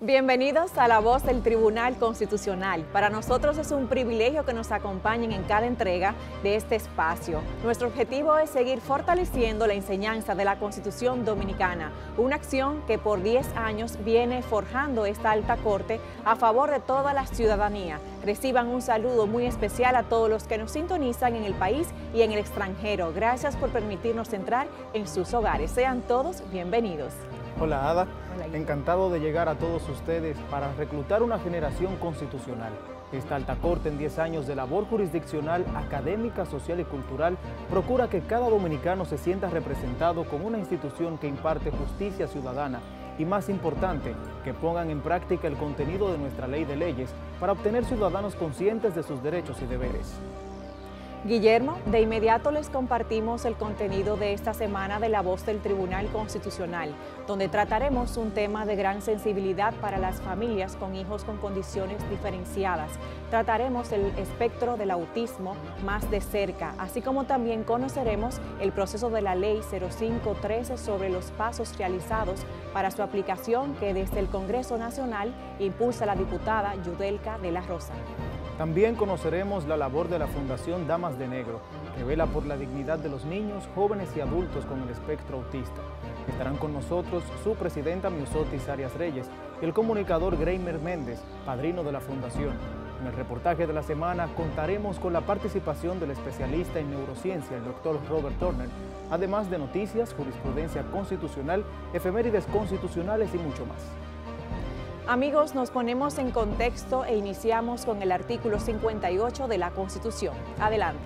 Bienvenidos a La Voz del Tribunal Constitucional. Para nosotros es un privilegio que nos acompañen en cada entrega de este espacio. Nuestro objetivo es seguir fortaleciendo la enseñanza de la Constitución Dominicana, una acción que por 10 años viene forjando esta alta corte a favor de toda la ciudadanía. Reciban un saludo muy especial a todos los que nos sintonizan en el país y en el extranjero. Gracias por permitirnos entrar en sus hogares. Sean todos bienvenidos. Hola Ada, Hola. Encantado de llegar a todos ustedes para reclutar una generación constitucional. Esta alta corte en 10 años de labor jurisdiccional, académica, social y cultural procura que cada dominicano se sienta representado con una institución que imparte justicia ciudadana y, más importante, que pongan en práctica el contenido de nuestra ley de leyes para obtener ciudadanos conscientes de sus derechos y deberes. Guillermo, de inmediato les compartimos el contenido de esta semana de La Voz del Tribunal Constitucional, donde trataremos un tema de gran sensibilidad para las familias con hijos con condiciones diferenciadas. Trataremos el espectro del autismo más de cerca, así como también conoceremos el proceso de la Ley 0513 sobre los pasos realizados para su aplicación que desde el Congreso Nacional impulsa la diputada Yudelka de la Rosa. También conoceremos la labor de la Fundación Damas de Negro, que vela por la dignidad de los niños, jóvenes y adultos con el espectro autista. Estarán con nosotros su presidenta Miusotis Arias Reyes y el comunicador Greimer Méndez, padrino de la Fundación. En el reportaje de la semana contaremos con la participación del especialista en neurociencia, el doctor Robert Turner, además de noticias, jurisprudencia constitucional, efemérides constitucionales y mucho más. Amigos, nos ponemos en contexto e iniciamos con el artículo 58 de la Constitución. Adelante.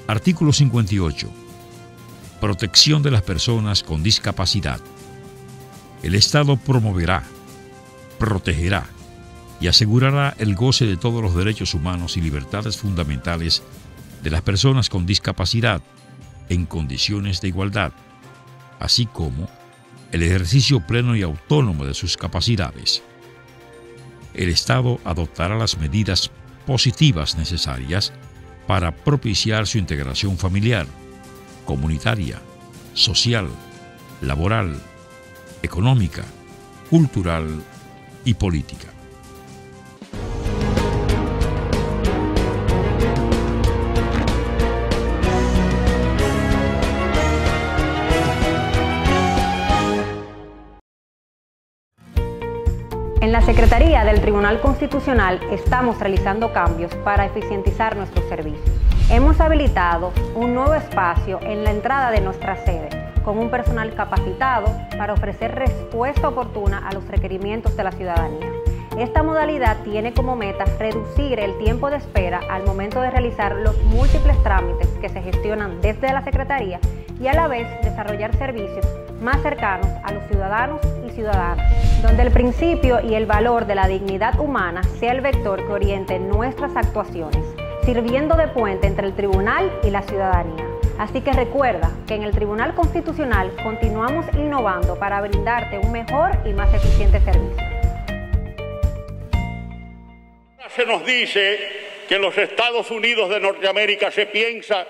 Artículo 58. Protección de las personas con discapacidad. El Estado promoverá, protegerá y asegurará el goce de todos los derechos humanos y libertades fundamentales de las personas con discapacidad en condiciones de igualdad, así como el ejercicio pleno y autónomo de sus capacidades. El Estado adoptará las medidas positivas necesarias para propiciar su integración familiar, comunitaria, social, laboral, económica, cultural y política. En la Secretaría del Tribunal Constitucional estamos realizando cambios para eficientizar nuestros servicios. Hemos habilitado un nuevo espacio en la entrada de nuestra sede, con un personal capacitado para ofrecer respuesta oportuna a los requerimientos de la ciudadanía. Esta modalidad tiene como meta reducir el tiempo de espera al momento de realizar los múltiples trámites que se gestionan desde la Secretaría y a la vez desarrollar servicios más cercanos a los ciudadanos y ciudadanas, donde el principio y el valor de la dignidad humana sea el vector que oriente nuestras actuaciones, sirviendo de puente entre el tribunal y la ciudadanía. Así que recuerda que en el Tribunal Constitucional continuamos innovando para brindarte un mejor y más eficiente servicio. Se nos dice que en los Estados Unidos de Norteamérica se piensa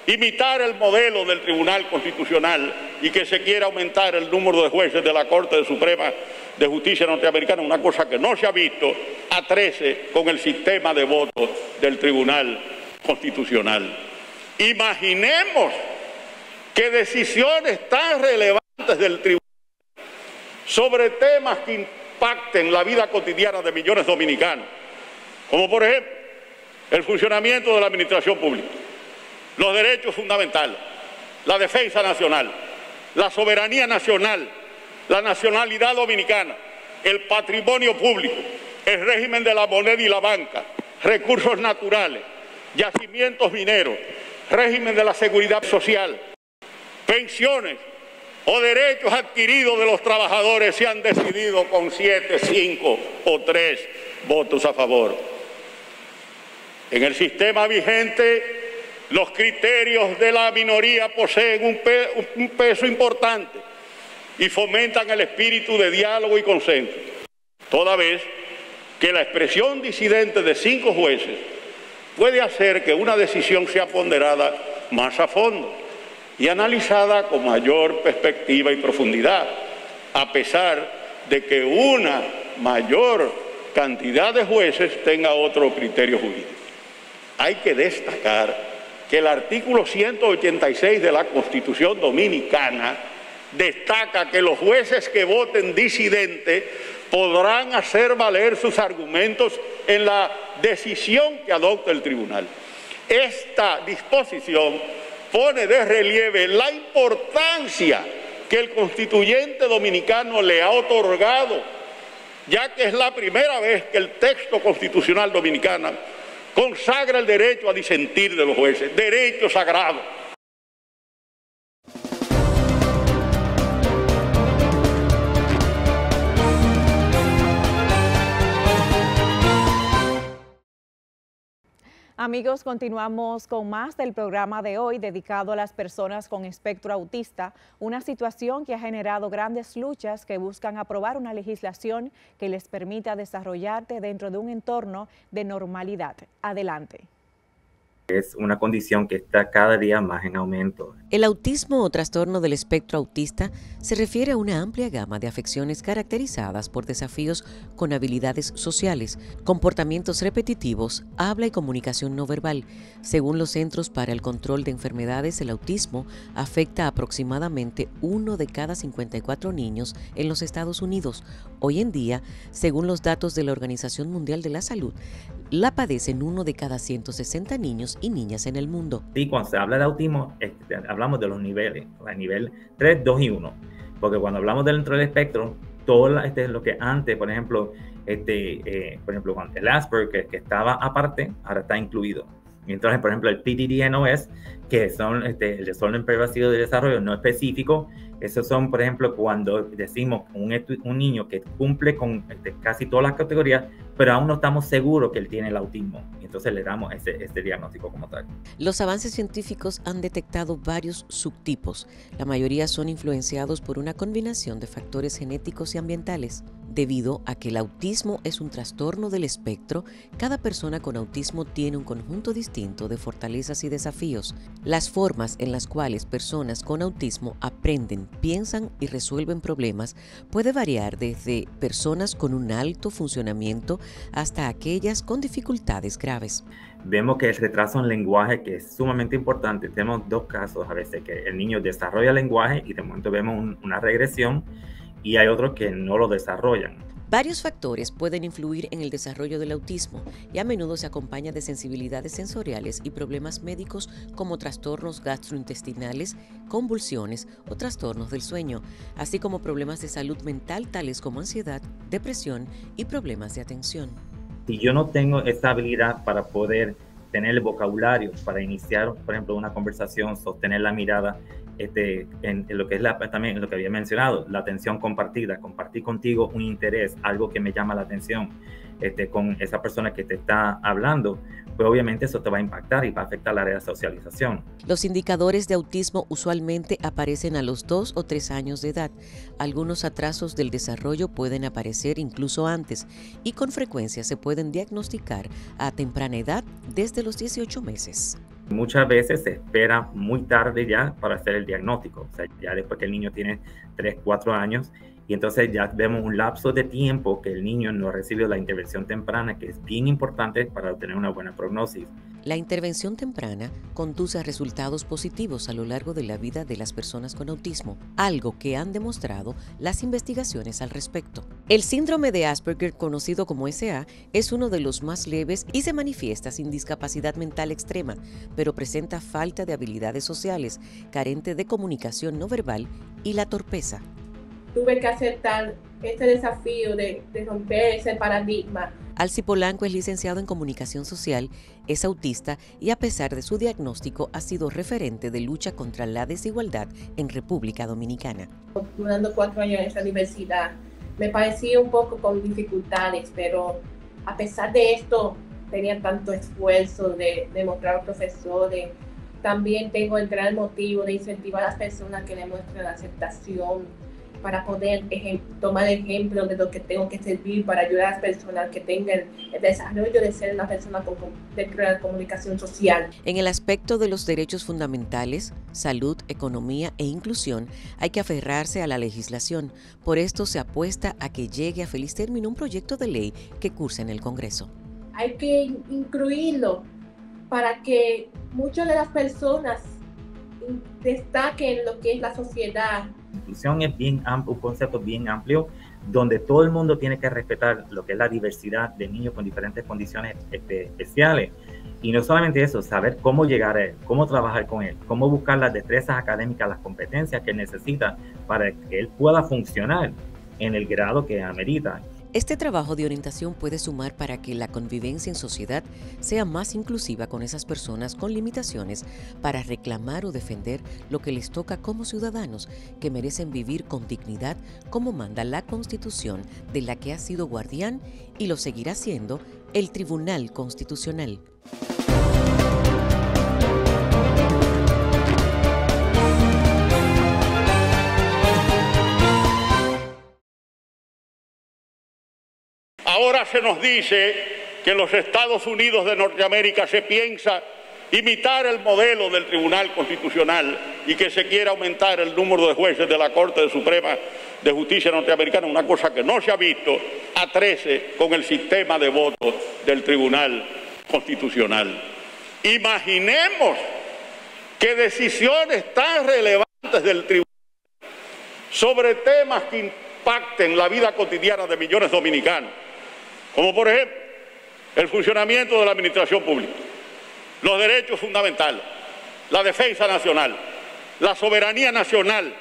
imitar el modelo del Tribunal Constitucional y que se quiera aumentar el número de jueces de la Corte Suprema de Justicia norteamericana, una cosa que no se ha visto, a 13 con el sistema de votos del Tribunal Constitucional. Imaginemos que decisiones tan relevantes del Tribunal sobre temas que impacten la vida cotidiana de millones de dominicanos, como por ejemplo el funcionamiento de la administración pública, los derechos fundamentales, la defensa nacional, la soberanía nacional, la nacionalidad dominicana, el patrimonio público, el régimen de la moneda y la banca, recursos naturales, yacimientos mineros, régimen de la seguridad social, pensiones o derechos adquiridos de los trabajadores se han decidido con 7, 5 o 3 votos a favor. En el sistema vigente, los criterios de la minoría poseen un peso importante y fomentan el espíritu de diálogo y consenso, toda vez que la expresión disidente de 5 jueces puede hacer que una decisión sea ponderada más a fondo y analizada con mayor perspectiva y profundidad, a pesar de que una mayor cantidad de jueces tenga otro criterio jurídico. Hay que destacar que el artículo 186 de la Constitución Dominicana destaca que los jueces que voten disidente podrán hacer valer sus argumentos en la decisión que adopte el tribunal. Esta disposición pone de relieve la importancia que el constituyente dominicano le ha otorgado, ya que es la primera vez que el texto constitucional dominicano consagra el derecho a disentir de los jueces, derecho sagrado. Amigos, continuamos con más del programa de hoy dedicado a las personas con espectro autista, una situación que ha generado grandes luchas que buscan aprobar una legislación que les permita desarrollarse dentro de un entorno de normalidad. Adelante. Es una condición que está cada día más en aumento. El autismo o trastorno del espectro autista se refiere a una amplia gama de afecciones caracterizadas por desafíos con habilidades sociales, comportamientos repetitivos, habla y comunicación no verbal. Según los Centros para el Control de Enfermedades, el autismo afecta a aproximadamente 1 de cada 54 niños en los Estados Unidos. Hoy en día, según los datos de la Organización Mundial de la Salud, la padecen 1 de cada 160 niños y niñas en el mundo. Y cuando se habla de autismo, hablamos de los niveles, el nivel 3, 2 y 1. Porque cuando hablamos dentro del espectro, todo lo que antes, por ejemplo, cuando el Asperger, que estaba aparte, ahora está incluido. Y entonces, por ejemplo, el PDD-NOS, que son el desorden pervasivo de desarrollo no específico, esos son, por ejemplo, cuando decimos un niño que cumple con casi todas las categorías, pero aún no estamos seguros que él tiene el autismo. Y entonces le damos este diagnóstico como tal. Los avances científicos han detectado varios subtipos. La mayoría son influenciados por una combinación de factores genéticos y ambientales. Debido a que el autismo es un trastorno del espectro, cada persona con autismo tiene un conjunto distinto de fortalezas y desafíos. Las formas en las cuales personas con autismo aprenden, piensan y resuelven problemas puede variar desde personas con un alto funcionamiento hasta aquellas con dificultades graves. Vemos que el retraso en lenguaje, que es sumamente importante, tenemos 2 casos a veces, que el niño desarrolla el lenguaje y de momento vemos una regresión, y hay otros que no lo desarrollan. Varios factores pueden influir en el desarrollo del autismo y a menudo se acompaña de sensibilidades sensoriales y problemas médicos como trastornos gastrointestinales, convulsiones o trastornos del sueño, así como problemas de salud mental tales como ansiedad, depresión y problemas de atención. Si yo no tengo esa habilidad para poder tener el vocabulario, para iniciar, por ejemplo, una conversación, sostener la mirada, en lo que es también lo que había mencionado, la atención compartida, compartir contigo un interés, algo que me llama la atención con esa persona que te está hablando, pues obviamente eso te va a impactar y va a afectar la área de socialización. Los indicadores de autismo usualmente aparecen a los 2 o 3 años de edad. Algunos atrasos del desarrollo pueden aparecer incluso antes y con frecuencia se pueden diagnosticar a temprana edad desde los 18 meses. Muchas veces se espera muy tarde ya para hacer el diagnóstico, o sea, ya después que el niño tiene 3, 4 años, y entonces ya vemos un lapso de tiempo que el niño no ha recibido la intervención temprana, que es bien importante para obtener una buena prognosis. La intervención temprana conduce a resultados positivos a lo largo de la vida de las personas con autismo, algo que han demostrado las investigaciones al respecto. El síndrome de Asperger, conocido como SA, es uno de los más leves y se manifiesta sin discapacidad mental extrema, pero presenta falta de habilidades sociales, carente de comunicación no verbal y la torpeza. Tuve que aceptar este desafío de romper ese paradigma. Alci Polanco es licenciado en Comunicación Social, es autista y a pesar de su diagnóstico ha sido referente de lucha contra la desigualdad en República Dominicana. Durando 4 años en esta universidad, me parecía un poco con dificultades, pero a pesar de esto tenía tanto esfuerzo de demostrar a los profesores. También tengo el gran motivo de incentivar a las personas que demuestren aceptación para poder tomar ejemplo de lo que tengo que servir para ayudar a las personas que tengan el desarrollo de ser una persona de comunicación social. En el aspecto de los derechos fundamentales, salud, economía e inclusión, hay que aferrarse a la legislación. Por esto se apuesta a que llegue a feliz término un proyecto de ley que cursa en el Congreso. Hay que incluirlo para que muchas de las personas destaquen lo que es la sociedad. Inclusión es un concepto bien amplio, donde todo el mundo tiene que respetar lo que es la diversidad de niños con diferentes condiciones especiales. Y no solamente eso, saber cómo llegar a él, cómo trabajar con él, cómo buscar las destrezas académicas, las competencias que necesita para que él pueda funcionar en el grado que amerita. Este trabajo de orientación puede sumar para que la convivencia en sociedad sea más inclusiva con esas personas con limitaciones para reclamar o defender lo que les toca como ciudadanos que merecen vivir con dignidad como manda la Constitución de la que ha sido guardián y lo seguirá siendo el Tribunal Constitucional. Ahora se nos dice que en los Estados Unidos de Norteamérica se piensa imitar el modelo del Tribunal Constitucional y que se quiera aumentar el número de jueces de la Corte Suprema de Justicia norteamericana, una cosa que no se ha visto, a 13 con el sistema de votos del Tribunal Constitucional. Imaginemos que decisiones tan relevantes del Tribunal sobre temas que impacten la vida cotidiana de millones de dominicanos, como por ejemplo el funcionamiento de la administración pública, los derechos fundamentales, la defensa nacional, la soberanía nacional,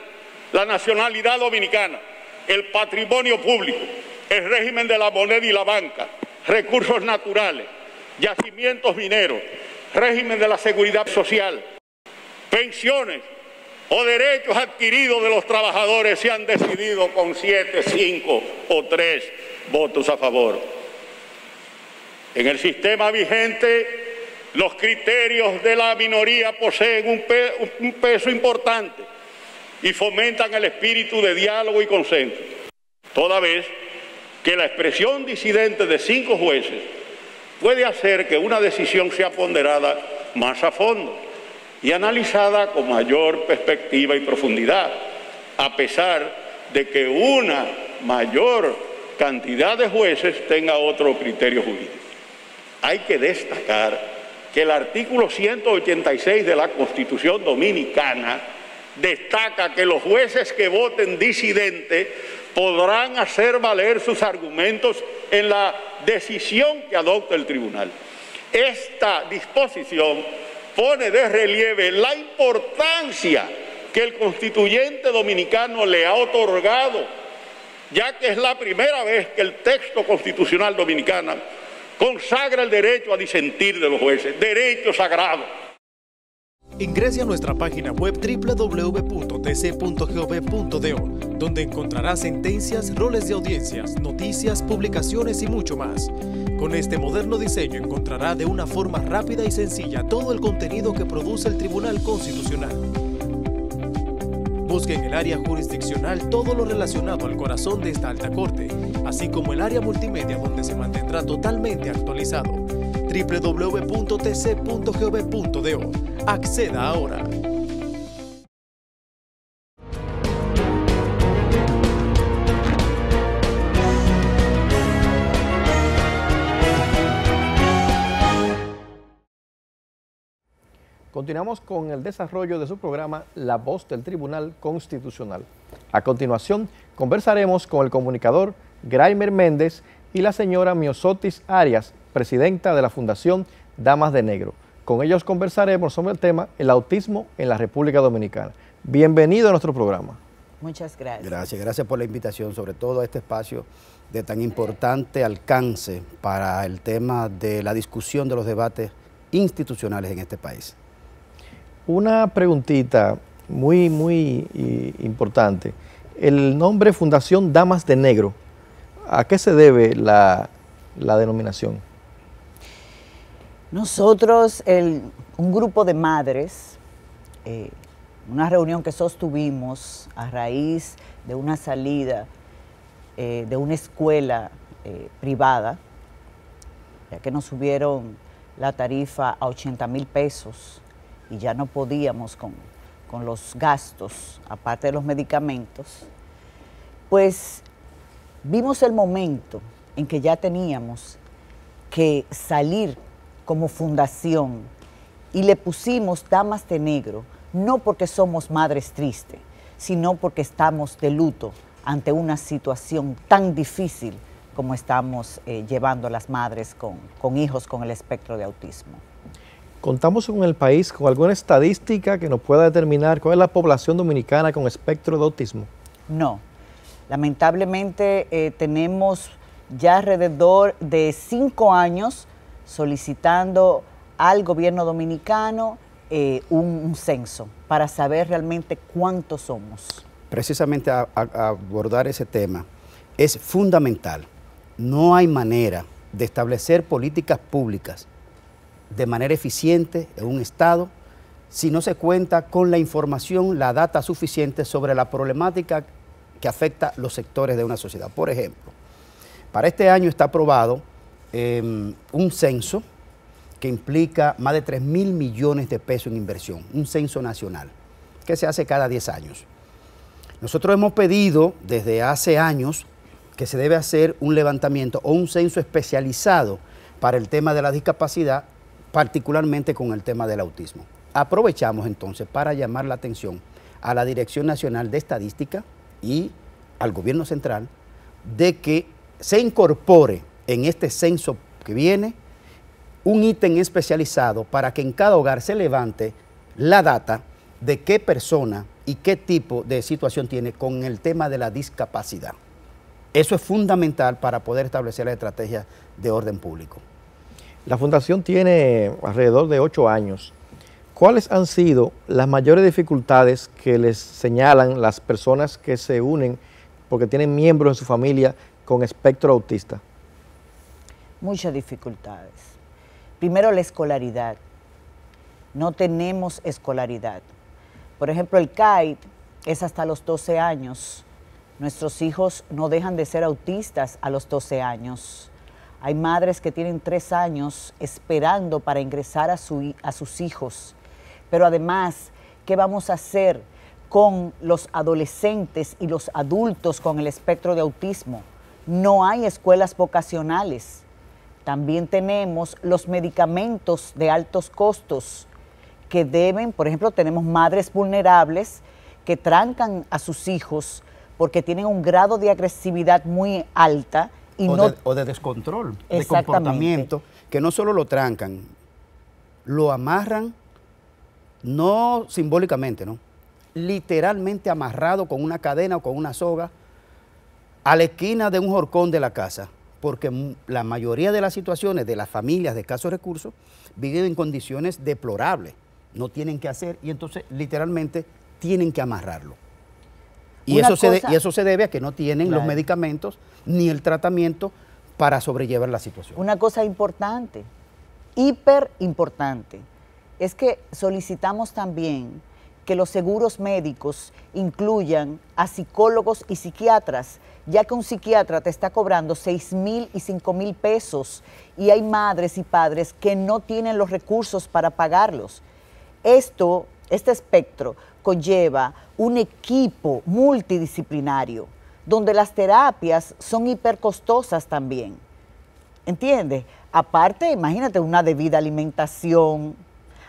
la nacionalidad dominicana, el patrimonio público, el régimen de la moneda y la banca, recursos naturales, yacimientos mineros, régimen de la seguridad social, pensiones o derechos adquiridos de los trabajadores se han decidido con 7, 5 o 3 votos a favor. En el sistema vigente, los criterios de la minoría poseen un peso importante y fomentan el espíritu de diálogo y consenso, toda vez que la expresión disidente de 5 jueces puede hacer que una decisión sea ponderada más a fondo y analizada con mayor perspectiva y profundidad, a pesar de que una mayor cantidad de jueces tenga otro criterio jurídico. Hay que destacar que el artículo 186 de la Constitución Dominicana destaca que los jueces que voten disidente podrán hacer valer sus argumentos en la decisión que adopte el tribunal. Esta disposición pone de relieve la importancia que el constituyente dominicano le ha otorgado, ya que es la primera vez que el texto constitucional dominicano consagra el derecho a disentir de los jueces, derecho sagrado. Ingrese a nuestra página web www.tc.gov.do, donde encontrará sentencias, roles de audiencias, noticias, publicaciones y mucho más. Con este moderno diseño encontrará de una forma rápida y sencilla todo el contenido que produce el Tribunal Constitucional. Busque en el área jurisdiccional todo lo relacionado al corazón de esta alta corte, así como el área multimedia donde se mantendrá totalmente actualizado. www.tc.gov.do. Acceda ahora. Continuamos con el desarrollo de su programa La Voz del Tribunal Constitucional. A continuación, conversaremos con el comunicador Graimer Méndez y la señora Miosotis Arias, presidenta de la Fundación Damas de Negro. Con ellos conversaremos sobre el tema el autismo en la República Dominicana. Bienvenido a nuestro programa. Muchas gracias. Gracias por la invitación, sobre todo a este espacio de tan importante alcance para el tema de la discusión de los debates institucionales en este país. Una preguntita muy importante. El nombre Fundación Damas de Negro, ¿a qué se debe la denominación? Nosotros, un grupo de madres una reunión que sostuvimos a raíz de una salida de una escuela privada, ya que nos subieron la tarifa a 80,000 pesos y ya no podíamos con los gastos, aparte de los medicamentos, pues vimos el momento en que ya teníamos que salir como fundación y le pusimos Damas de Negro, no porque somos madres tristes, sino porque estamos de luto ante una situación tan difícil como estamos llevando las madres con hijos con el espectro de autismo. ¿Contamos con el país con alguna estadística que nos pueda determinar cuál es la población dominicana con espectro de autismo? No, lamentablemente tenemos ya alrededor de 5 años solicitando al gobierno dominicano un censo para saber realmente cuántos somos. Precisamente a abordar ese tema es fundamental. No hay manera de establecer políticas públicas de manera eficiente en un Estado si no se cuenta con la información, la data suficiente sobre la problemática que afecta los sectores de una sociedad. Por ejemplo, para este año está aprobado un censo que implica más de 3.000 millones de pesos en inversión, un censo nacional, que se hace cada 10 años. Nosotros hemos pedido desde hace años que se debe hacer un levantamiento o un censo especializado para el tema de la discapacidad, particularmente con el tema del autismo. Aprovechamos entonces para llamar la atención a la Dirección Nacional de Estadística y al Gobierno Central de que se incorpore en este censo que viene un ítem especializado para que en cada hogar se levante la data de qué persona y qué tipo de situación tiene con el tema de la discapacidad. Eso es fundamental para poder establecer la estrategia de orden público. La Fundación tiene alrededor de 8 años. ¿Cuáles han sido las mayores dificultades que les señalan las personas que se unen porque tienen miembros en su familia con espectro autista? Muchas dificultades. Primero, la escolaridad. No tenemos escolaridad. Por ejemplo, el CAID es hasta los 12 años. Nuestros hijos no dejan de ser autistas a los 12 años. Hay madres que tienen 3 años esperando para ingresar a sus hijos. Pero además, ¿qué vamos a hacer con los adolescentes y los adultos con el espectro de autismo? No hay escuelas vocacionales. También tenemos los medicamentos de altos costos que deben, por ejemplo, tenemos madres vulnerables que trancan a sus hijos porque tienen un grado de agresividad muy alta y o de descontrol, de comportamiento, que no solo lo trancan, lo amarran, no simbólicamente, ¿no? Literalmente amarrado con una cadena o con una soga a la esquina de un horcón de la casa, porque la mayoría de las situaciones de las familias de escasos recursos viven en condiciones deplorables, no tienen qué hacer y entonces literalmente tienen que amarrarlo. Y eso se debe a que no tienen los medicamentos ni el tratamiento para sobrellevar la situación. Una cosa importante, hiper importante, es que solicitamos también que los seguros médicos incluyan a psicólogos y psiquiatras, ya que un psiquiatra te está cobrando 6,000 y 5,000 pesos y hay madres y padres que no tienen los recursos para pagarlos. Este espectro conlleva un equipo multidisciplinario, donde las terapias son hipercostosas también. ¿Entiendes? Aparte, imagínate, una debida alimentación.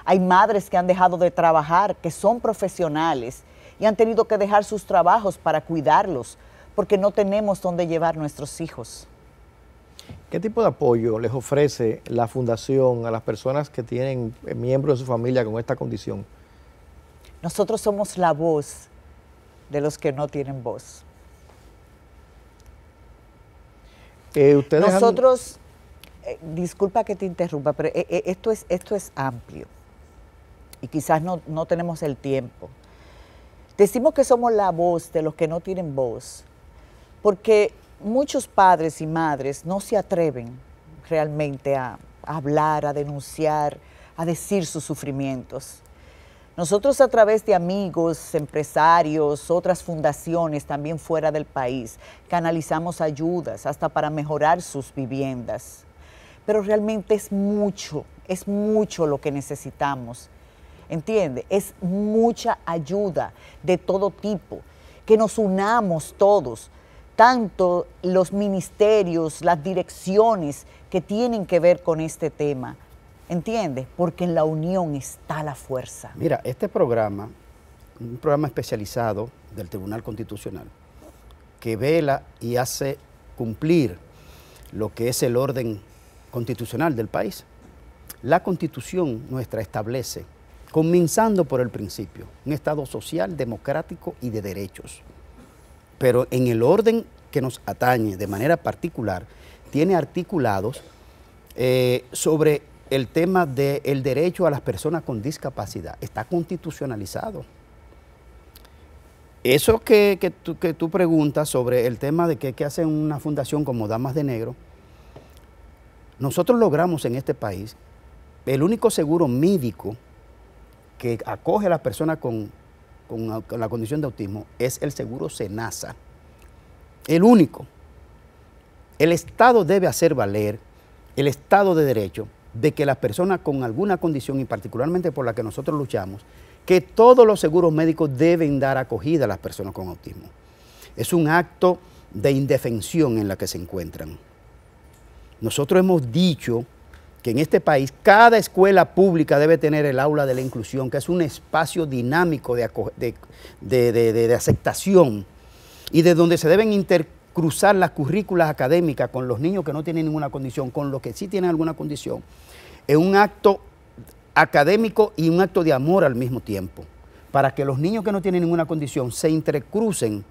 Hay madres que han dejado de trabajar, que son profesionales y han tenido que dejar sus trabajos para cuidarlos, porque no tenemos dónde llevar nuestros hijos. ¿Qué tipo de apoyo les ofrece la Fundación a las personas que tienen miembros de su familia con esta condición? Nosotros somos la voz de los que no tienen voz. Nosotros, disculpa que te interrumpa, pero esto es amplio y quizás no tenemos el tiempo. Decimos que somos la voz de los que no tienen voz, porque muchos padres y madres no se atreven realmente a hablar, a denunciar, a decir sus sufrimientos. Nosotros a través de amigos, empresarios, otras fundaciones también fuera del país, canalizamos ayudas hasta para mejorar sus viviendas. Pero realmente es mucho lo que necesitamos. ¿Entiende? Es mucha ayuda de todo tipo, que nos unamos todos, tanto los ministerios, las direcciones que tienen que ver con este tema. ¿Entiendes? Porque en la unión está la fuerza. Mira, este programa, un programa especializado del Tribunal Constitucional, que vela y hace cumplir lo que es el orden constitucional del país. La Constitución nuestra establece, comenzando por el principio, un Estado social, democrático y de derechos. Pero en el orden que nos atañe de manera particular, tiene articulados sobre el tema del derecho a las personas con discapacidad. Está constitucionalizado. Eso que tú preguntas sobre el tema de qué hace una fundación como Damas de Negro, nosotros logramos en este país el único seguro médico que acoge a las personas con la condición de autismo es el seguro SENASA. El único. El Estado debe hacer valer el Estado de Derecho de que las personas con alguna condición, y particularmente por la que nosotros luchamos, que todos los seguros médicos deben dar acogida a las personas con autismo. Es un acto de indefensión en la que se encuentran. Nosotros hemos dicho que en este país cada escuela pública debe tener el aula de la inclusión, que es un espacio dinámico de aceptación y de donde se deben intercruzar las currículas académicas con los niños que no tienen ninguna condición, con los que sí tienen alguna condición. Es un acto académico y un acto de amor al mismo tiempo, para que los niños que no tienen ninguna condición se intercrucen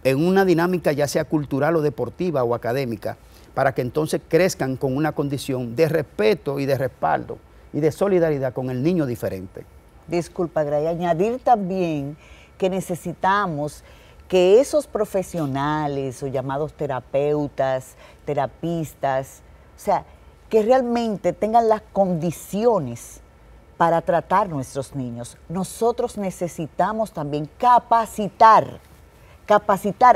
en una dinámica ya sea cultural o deportiva o académica, para que entonces crezcan con una condición de respeto y de respaldo y de solidaridad con el niño diferente. Disculpa, Gray, añadir también que necesitamos que esos profesionales o llamados terapeutas, terapistas, o sea, que realmente tengan las condiciones para tratar a nuestros niños. Nosotros necesitamos también capacitar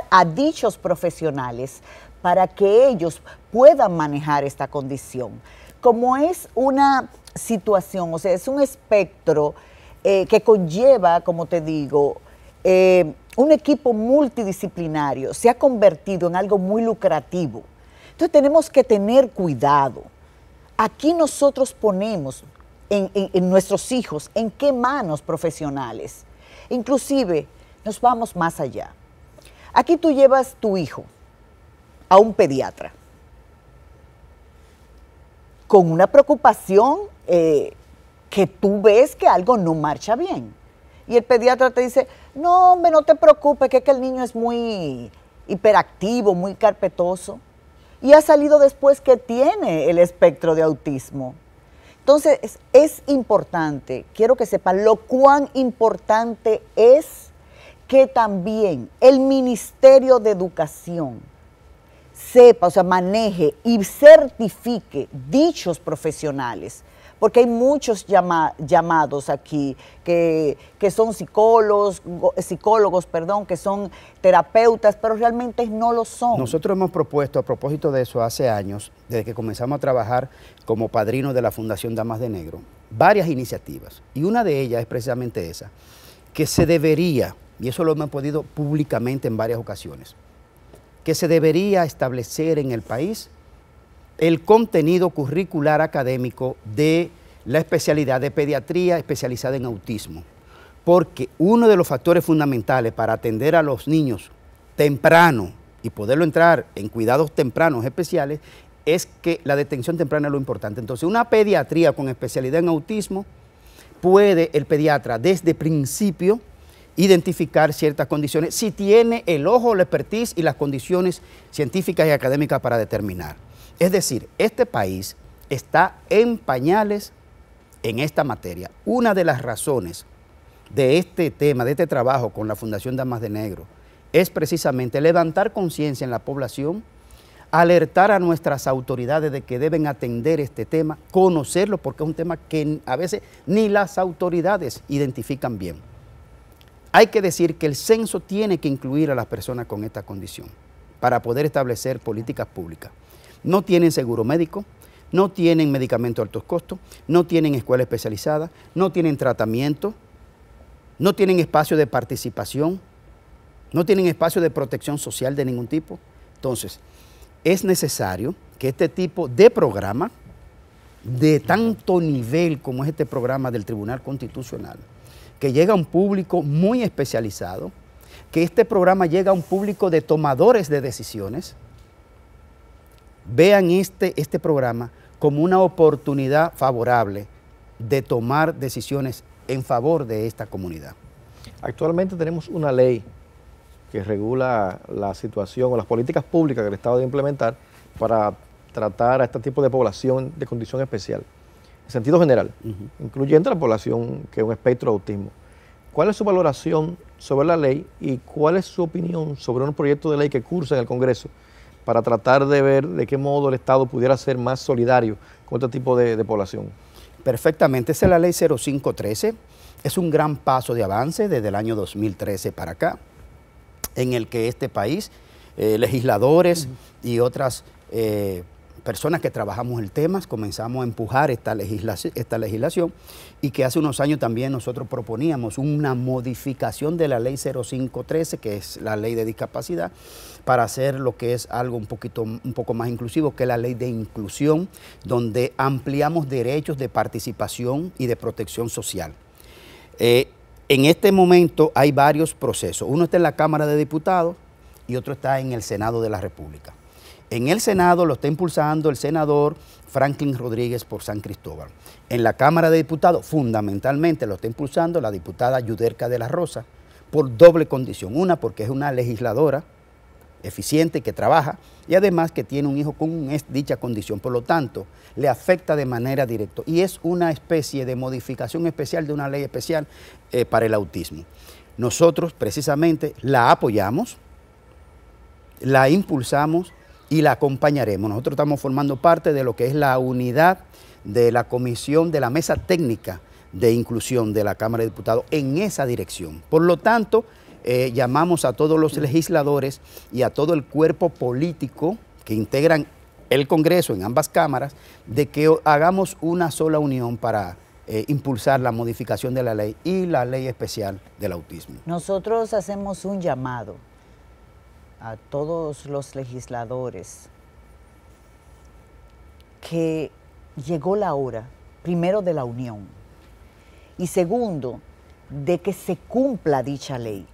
a dichos profesionales para que ellos puedan manejar esta condición. Como es una situación, o sea, es un espectro que conlleva, como te digo, un equipo multidisciplinario, se ha convertido en algo muy lucrativo. Entonces tenemos que tener cuidado. Aquí nosotros ponemos en nuestros hijos, ¿en qué manos profesionales? Inclusive, nos vamos más allá. Aquí tú llevas tu hijo a un pediatra con una preocupación que tú ves que algo no marcha bien. Y el pediatra te dice, no, hombre, no te preocupes, que el niño es muy hiperactivo, muy carpetoso. Y ha salido después que tiene el espectro de autismo. Entonces, es importante, quiero que sepan lo cuán importante es que también el Ministerio de Educación sepa, o sea, maneje y certifique dichos profesionales, porque hay muchos llamados aquí que son psicólogos, que son terapeutas, pero realmente no lo son. Nosotros hemos propuesto, a propósito de eso, hace años, desde que comenzamos a trabajar como padrinos de la Fundación Damas de Negro, varias iniciativas, y una de ellas es precisamente esa, que se debería, y eso lo hemos podido públicamente en varias ocasiones, que se debería establecer en el país el contenido curricular académico de la especialidad de pediatría especializada en autismo, porque uno de los factores fundamentales para atender a los niños temprano y poderlo entrar en cuidados tempranos especiales es que la detención temprana es lo importante. Entonces, una pediatría con especialidad en autismo, puede el pediatra desde principio identificar ciertas condiciones, si tiene el ojo, la expertise y las condiciones científicas y académicas para determinar. Es decir, este país está en pañales en esta materia. Una de las razones de este tema, de este trabajo con la Fundación Damas de Negro, es precisamente levantar conciencia en la población alertar a nuestras autoridades de que deben atender este tema, conocerlo, porque es un tema que a veces ni las autoridades identifican bien. Hay que decir que el censo tiene que incluir a las personas con esta condición para poder establecer políticas públicas. No tienen seguro médico, no tienen medicamentos de altos costos, no tienen escuela especializada, no tienen tratamiento, no tienen espacio de participación, no tienen espacio de protección social de ningún tipo. Entonces, es necesario que este tipo de programa, de tanto nivel como es este programa del Tribunal Constitucional, que llega a un público muy especializado, que este programa llega a un público de tomadores de decisiones, vean este programa como una oportunidad favorable de tomar decisiones en favor de esta comunidad. Actualmente tenemos una ley que regula la situación o las políticas públicas que el Estado debe implementar para tratar a este tipo de población de condición especial, en sentido general, incluyendo la población que es un espectro de autismo. ¿Cuál es su valoración sobre la ley y cuál es su opinión sobre un proyecto de ley que cursa en el Congreso para tratar de ver de qué modo el Estado pudiera ser más solidario con este tipo de población? Perfectamente, esa es la ley 0513, es un gran paso de avance desde el año 2013 para acá, en el que este país, legisladores y otras personas que trabajamos el tema, comenzamos a empujar esta legislación y que hace unos años también nosotros proponíamos una modificación de la ley 0513, que es la ley de discapacidad, para hacer lo que es algo un poco más inclusivo, que es la ley de inclusión, donde ampliamos derechos de participación y de protección social. En este momento hay varios procesos. Uno está en la Cámara de Diputados y otro está en el Senado de la República. En el Senado lo está impulsando el senador Franklin Rodríguez por San Cristóbal. En la Cámara de Diputados, fundamentalmente, lo está impulsando la diputada Yuderka de la Rosa por doble condición. Una, porque es una legisladora eficiente que trabaja y además que tiene un hijo con dicha condición. Por lo tanto, le afecta de manera directa y es una especie de modificación especial de una ley especial para el autismo. Nosotros precisamente la apoyamos, la impulsamos y la acompañaremos. Nosotros estamos formando parte de lo que es la unidad de la comisión de la mesa técnica de inclusión de la Cámara de Diputados en esa dirección. Por lo tanto, llamamos a todos los legisladores y a todo el cuerpo político que integran el Congreso en ambas cámaras, de que hagamos una sola unión para impulsar la modificación de la ley y la ley especial del autismo. Nosotros hacemos un llamado a todos los legisladores que llegó la hora, primero, de la unión y segundo, de que se cumpla dicha ley,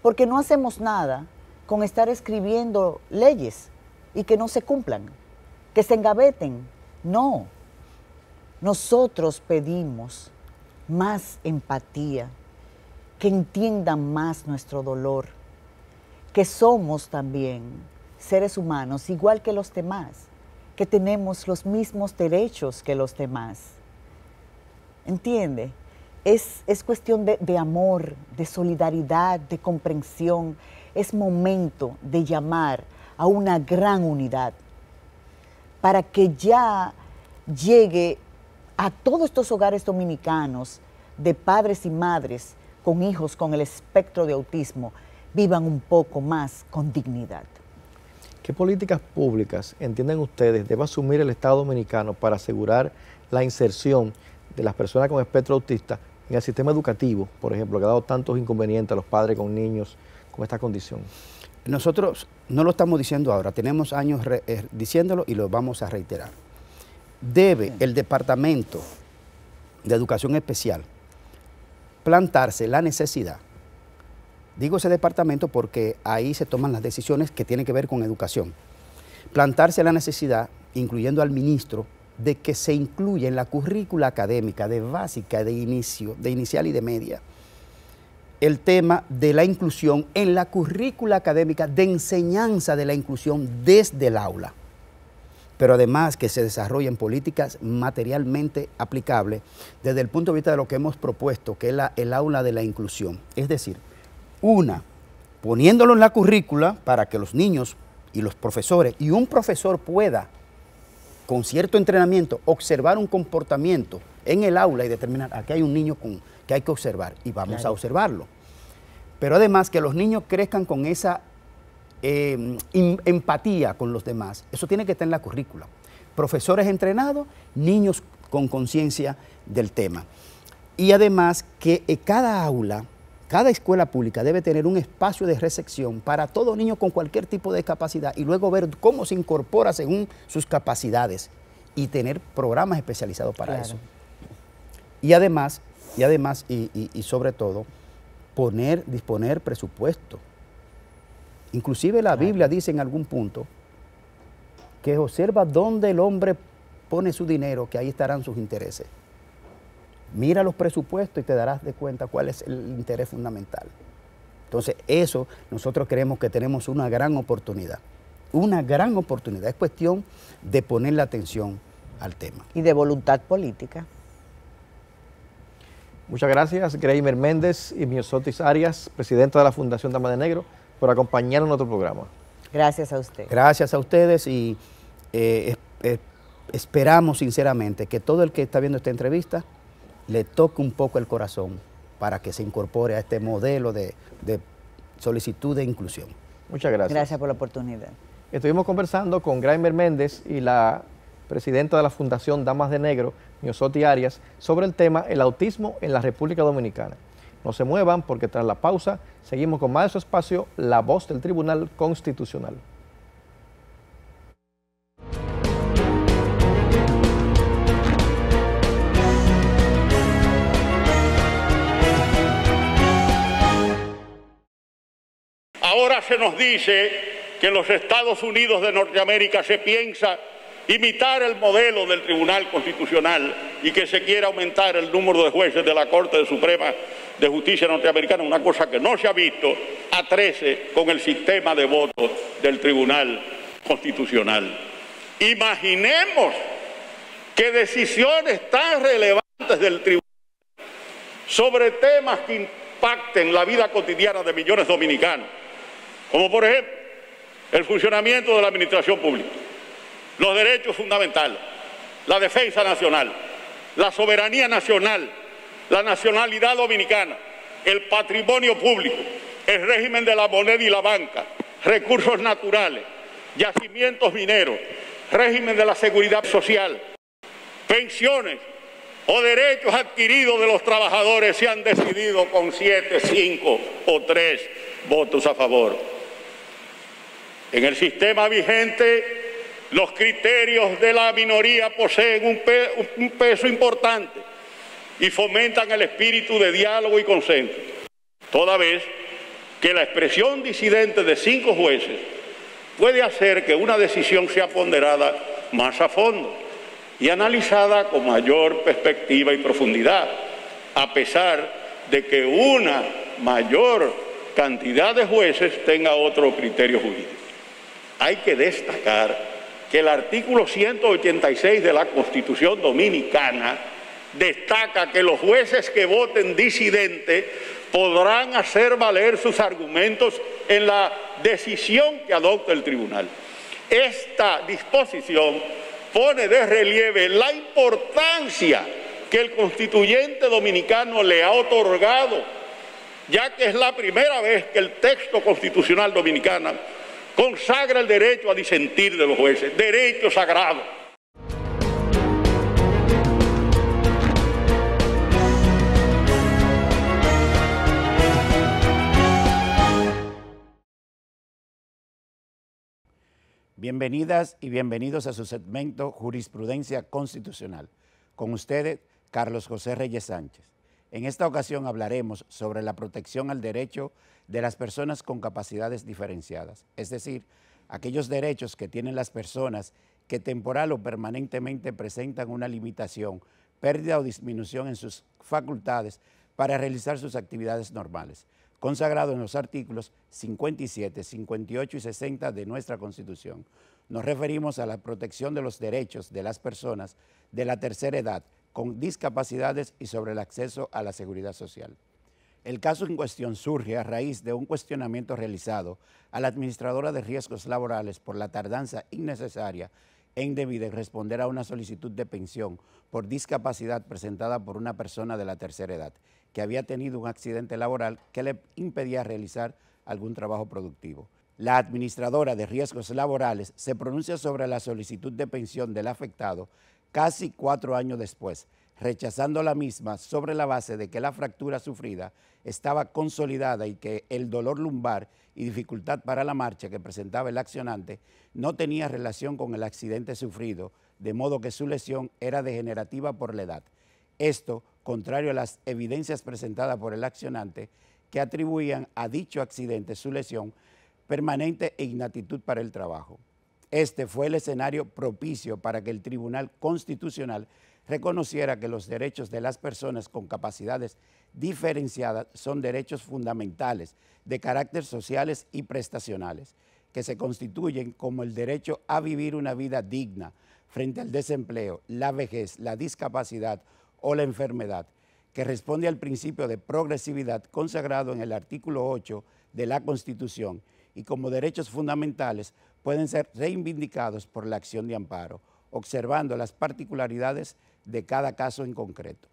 porque no hacemos nada con estar escribiendo leyes y que no se cumplan, que se engaveten. No, nosotros pedimos más empatía, que entiendan más nuestro dolor, que somos también seres humanos igual que los demás, que tenemos los mismos derechos que los demás. ¿Entiende? Es cuestión de amor, de solidaridad, de comprensión. Es momento de llamar a una gran unidad para que ya llegue a todos estos hogares dominicanos de padres y madres con hijos con el espectro de autismo, vivan un poco más con dignidad. ¿Qué políticas públicas entienden ustedes debe asumir el Estado dominicano para asegurar la inserción de las personas con espectro autista en el sistema educativo, por ejemplo, que ha dado tantos inconvenientes a los padres con niños con esta condición? Nosotros no lo estamos diciendo ahora, tenemos años diciéndolo y lo vamos a reiterar. Debe el Departamento de Educación Especial plantarse la necesidad. Digo ese departamento porque ahí se toman las decisiones que tienen que ver con educación. Plantarse la necesidad, incluyendo al ministro, de que se incluya en la currícula académica de básica, de inicial y de media, el tema de la inclusión en la currícula académica de enseñanza de la inclusión desde el aula. Pero además que se desarrollen políticas materialmente aplicables desde el punto de vista de lo que hemos propuesto, que es el aula de la inclusión. Es decir, una, poniéndolo en la currícula para que los niños y los profesores, y un profesor pueda, con cierto entrenamiento, observar un comportamiento en el aula y determinar, aquí hay un niño que hay que observar, y vamos a observarlo. Pero además que los niños crezcan con esa empatía con los demás, eso tiene que estar en la currícula. Profesores entrenados, niños con conciencia del tema. Y además que cada aula, cada escuela pública debe tener un espacio de recepción para todo niño con cualquier tipo de discapacidad y luego ver cómo se incorpora según sus capacidades y tener programas especializados para eso. Y además y sobre todo, disponer presupuesto. Inclusive la Biblia dice en algún punto que observa dónde el hombre pone su dinero, que ahí estarán sus intereses. Mira los presupuestos y te darás de cuenta cuál es el interés fundamental. Entonces, eso nosotros creemos que tenemos una gran oportunidad. Una gran oportunidad. Es cuestión de ponerle atención al tema. Y de voluntad política. Muchas gracias, Greimer Méndez y Myosotis Arias, presidenta de la Fundación Damas de Negro, por acompañarnos en nuestro programa. Gracias a usted. Gracias a ustedes y esperamos sinceramente que todo el que está viendo esta entrevista le toque un poco el corazón para que se incorpore a este modelo de solicitud de inclusión. Muchas gracias. Gracias por la oportunidad. Estuvimos conversando con Greimer Méndez y la presidenta de la Fundación Damas de Negro, Myosotis Arias, sobre el tema el autismo en la República Dominicana. No se muevan porque tras la pausa seguimos con más de su espacio, La Voz del Tribunal Constitucional. Ahora se nos dice que en los Estados Unidos de Norteamérica se piensa imitar el modelo del Tribunal Constitucional y que se quiera aumentar el número de jueces de la Corte Suprema de Justicia norteamericana, una cosa que no se ha visto, a 13 con el sistema de votos del Tribunal Constitucional. Imaginemos que decisiones tan relevantes del Tribunal sobre temas que impacten la vida cotidiana de millones de dominicanos, como por ejemplo el funcionamiento de la administración pública, los derechos fundamentales, la defensa nacional, la soberanía nacional, la nacionalidad dominicana, el patrimonio público, el régimen de la moneda y la banca, recursos naturales, yacimientos mineros, régimen de la seguridad social, pensiones o derechos adquiridos de los trabajadores se han decidido con 7, 5 o 3 votos a favor. En el sistema vigente, los criterios de la minoría poseen un peso importante y fomentan el espíritu de diálogo y consenso, toda vez que la expresión disidente de 5 jueces puede hacer que una decisión sea ponderada más a fondo y analizada con mayor perspectiva y profundidad, a pesar de que una mayor cantidad de jueces tenga otro criterio jurídico. Hay que destacar que el artículo 186 de la Constitución Dominicana destaca que los jueces que voten disidente podrán hacer valer sus argumentos en la decisión que adopte el tribunal. Esta disposición pone de relieve la importancia que el constituyente dominicano le ha otorgado, ya que es la primera vez que el texto constitucional dominicano consagra el derecho a disentir de los jueces, derecho sagrado. Bienvenidas y bienvenidos a su segmento Jurisprudencia Constitucional. Con ustedes, Carlos José Reyes Sánchez. En esta ocasión hablaremos sobre la protección al derecho de las personas con capacidades diferenciadas, es decir, aquellos derechos que tienen las personas que temporal o permanentemente presentan una limitación, pérdida o disminución en sus facultades para realizar sus actividades normales, consagrado en los artículos 57, 58 y 60 de nuestra Constitución. Nos referimos a la protección de los derechos de las personas de la tercera edad con discapacidades y sobre el acceso a la seguridad social. El caso en cuestión surge a raíz de un cuestionamiento realizado a la administradora de riesgos laborales por la tardanza innecesaria e indebida en responder a una solicitud de pensión por discapacidad presentada por una persona de la tercera edad que había tenido un accidente laboral que le impedía realizar algún trabajo productivo. La administradora de riesgos laborales se pronuncia sobre la solicitud de pensión del afectado casi 4 años después, rechazando la misma sobre la base de que la fractura sufrida estaba consolidada y que el dolor lumbar y dificultad para la marcha que presentaba el accionante no tenía relación con el accidente sufrido, de modo que su lesión era degenerativa por la edad. Esto, contrario a las evidencias presentadas por el accionante, que atribuían a dicho accidente su lesión permanente e inaptitud para el trabajo. Este fue el escenario propicio para que el Tribunal Constitucional reconociera que los derechos de las personas con capacidades diferenciadas son derechos fundamentales de carácter sociales y prestacionales, que se constituyen como el derecho a vivir una vida digna frente al desempleo, la vejez, la discapacidad o la enfermedad, que responde al principio de progresividad consagrado en el artículo 8 de la Constitución y como derechos fundamentales pueden ser reivindicados por la acción de amparo, observando las particularidades de cada caso en concreto.